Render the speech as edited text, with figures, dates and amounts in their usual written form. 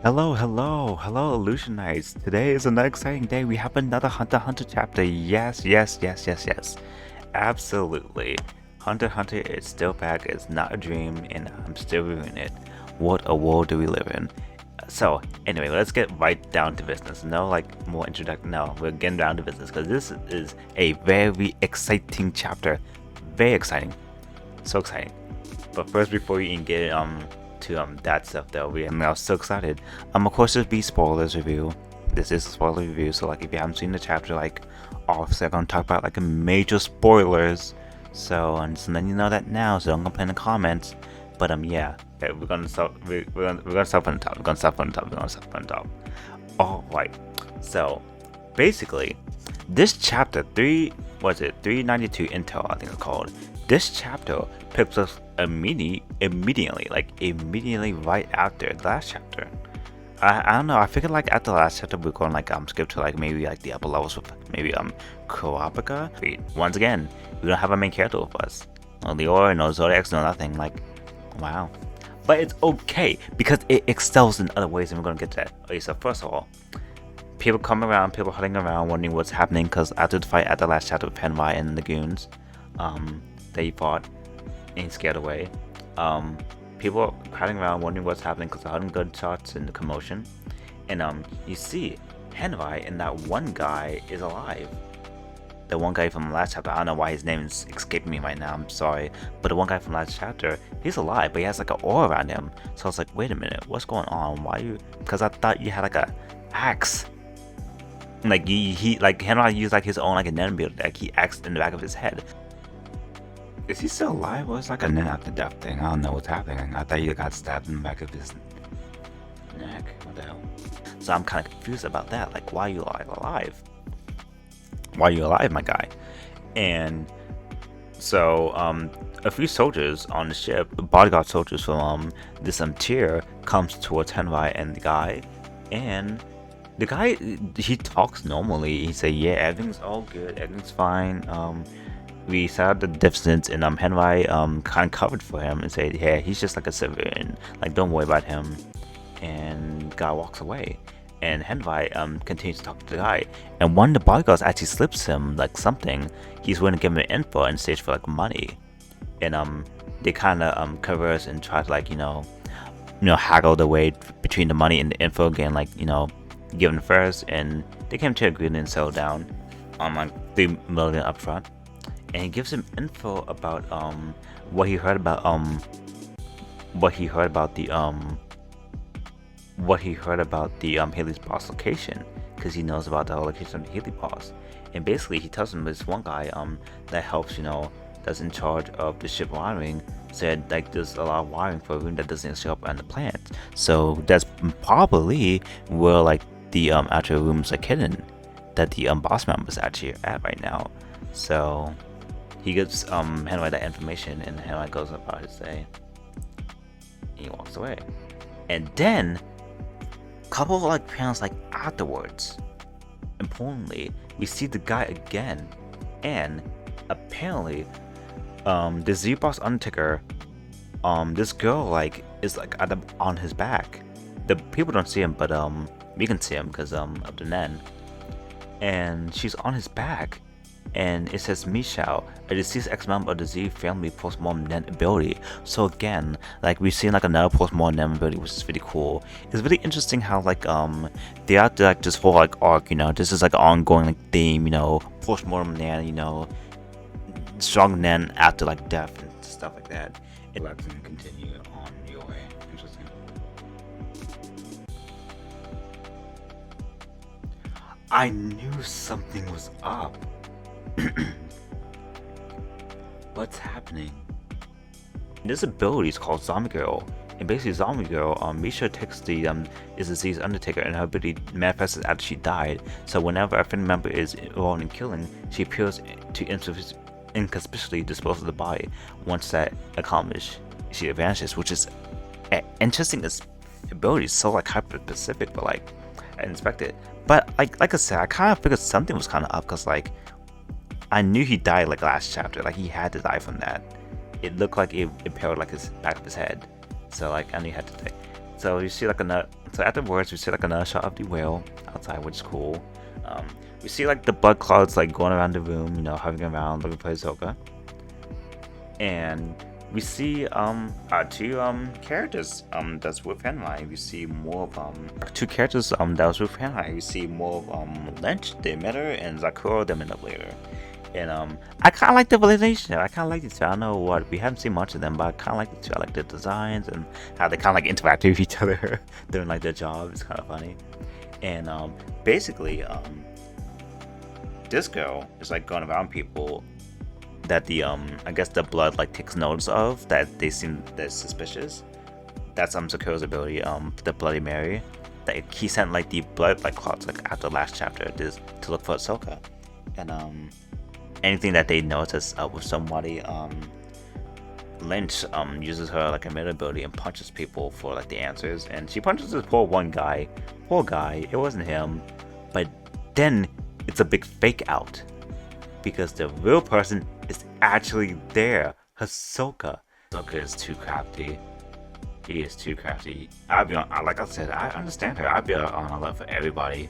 Hello, Illusionites. Today is another exciting day. We have another Hunter chapter. Yes. Absolutely. Hunter is still back. It's not a dream, and I'm still reviewing it. What a world do we live in? So, anyway, let's get right down to business. No, like, more introduction. No, we're getting down to business because this is a very exciting chapter. Very exciting. So exciting. But first, before we even get to that stuff though, I'm so excited. Of course, this will be spoilers review. This is a spoiler review, so like if you haven't seen the chapter, like obviously I'm gonna talk about like major spoilers. So I'm just letting you know that now, so don't complain in the comments. But yeah, okay, we're gonna start. We're gonna start from the top. All right. So basically, this chapter 392 Intel, I think it's called. This chapter picks us immediately right after the last chapter. I don't know. I figured like after the last chapter we're going like skip to like maybe like the upper levels with maybe Kurapika. Once again, we don't have a main character with us. No Leora, no Zodiacs, no nothing. Like, wow. But it's okay because it excels in other ways, and we're gonna get to that. Okay, so first of all, people hunting around, wondering what's happening because after the fight at the last chapter with Penwai and the goons, that he fought and scared away. People are crowding around wondering what's happening because they're hunting gunshots and the commotion. And you see Henvai and that one guy is alive. The one guy from the last chapter, I don't know why his name is escaping me right now, I'm sorry. But the one guy from the last chapter, he's alive, but he has like an aura around him. So I was like, wait a minute, what's going on? Why you? Because I thought you had like a axe. Like he like Henvai used like his own like a nanometer, like he axed in the back of his head. Is he still alive, or is like a net after death thing? I don't know what's happening. I thought he got stabbed in the back of his neck. What the hell? So I'm kind of confused about that. Like, why are you alive? Why are you alive, my guy? And so, a few soldiers on the ship, bodyguard soldiers from this tier, comes towards Henvai and the guy, and the guy, he talks normally. He say, yeah, everything's all good, everything's fine. We set out the distance, and Henvai kind of covered for him and said, yeah, he's just like a civilian, like don't worry about him. And guy walks away, and Henvai continues to talk to the guy, and one of the bodyguards actually slips him like something. He's willing to give him info and stage for like money, and they kind of converse and try to like haggle the way between the money and the info again, like give him first, and they came to agreement and settle down on like 3 million up front. And he gives him info about what he heard about the Haley's boss location, because he knows about the location of the Haley boss. And basically he tells him this one guy that helps, that's in charge of the ship wiring, said like there's a lot of wiring for a room that doesn't show up on the plant. So that's probably where like the actual rooms like hidden that the boss members actually are at right now. So he gives Henvai that information, and Henvai goes about his day. He walks away, and then a couple of like panels like afterwards, importantly, we see the guy again, and apparently, the Z-Boss Undertaker, this girl like is like on his back. The people don't see him, but we can see him because of the Nen, and she's on his back. And it says Michelle, a deceased ex-member of the Z family post-mortem Nen ability. So again, like we've seen like another post-mortem Nen ability, which is really cool. It's really interesting how like they have to like this whole like arc, this is like an ongoing like theme, post-mortem Nen, strong Nen after like death and stuff like that. Let's continue on your way. Interesting. I knew something was up. What's happening? This ability is called Zombie Girl, and basically Zombie Girl, Misha takes the is disease Undertaker, and her ability manifests after she died. So whenever a family member is involved in killing, she appears to inconspicuously dispose of the body. Once that accomplished, she vanishes, which is interesting. This ability is so like hyper specific, but like I didn't expect it. But like I said, I kind of figured something was kind of up because like I knew he died like last chapter, like he had to die from that. It looked like it impaled like his back of his head, so like I knew he had to die. So you see like another. So afterwards, we see like another shot of the whale outside, which is cool. We see like the blood clouds like going around the room, you know, hovering around looking for Hisoka. And we see our two characters that's with Henrai. We see more of our two characters that was with Henrai. We see more of Lynch, the emitter, and Zakuro, the manipulator. And I kind of like the relationship. I kind of like these two. I don't know what, we haven't seen much of them, but I kind of like the two. I like the designs and how they kind of like interact with each other doing like their job. It's kind of funny. And basically, this girl is like going around people that the I guess the blood like takes notice of, that they seem they're suspicious. That's Sakuro's ability, the Bloody Mary. That he sent like the blood like clots like after the last chapter to look for Hisoka. And anything that they notice with somebody, Lynch uses her like emitter ability and punches people for like the answers, and she punches this poor guy, it wasn't him, but then it's a big fake out because the real person is actually there, Hisoka. Hisoka is too crafty. He is too crafty. I'll be on, like I said, I understand her. I'd be on a love for everybody.